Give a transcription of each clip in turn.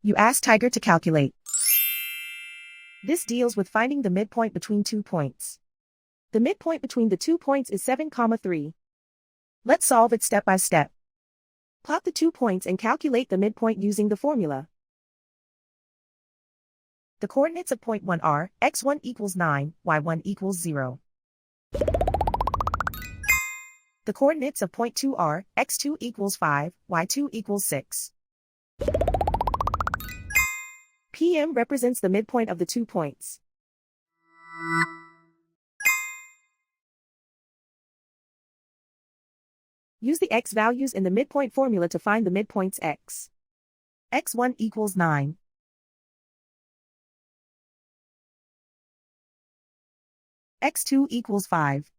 You ask Tiger to calculate. This deals with finding the midpoint between 2 points. The midpoint between the 2 points is 7, 3. Let's solve it step by step. Plot the 2 points and calculate the midpoint using the formula. The coordinates of point 1 are x1 equals 9, y1 equals 0. The coordinates of point 2 are x2 equals 5, y2 equals 6. PM represents the midpoint of the 2 points. Use the x values in the midpoint formula to find the midpoints x. x1 equals 9. x2 equals 5.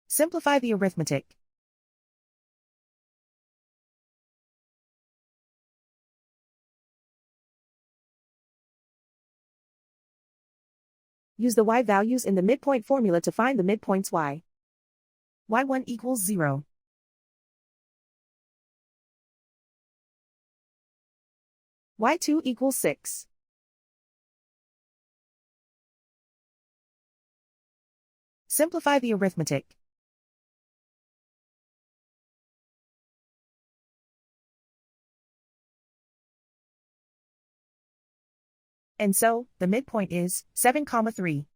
Simplify the arithmetic. Use the y values in the midpoint formula to find the midpoints y. y1 equals 0. y2 equals 6. Simplify the arithmetic. And so, the midpoint is 7, 3.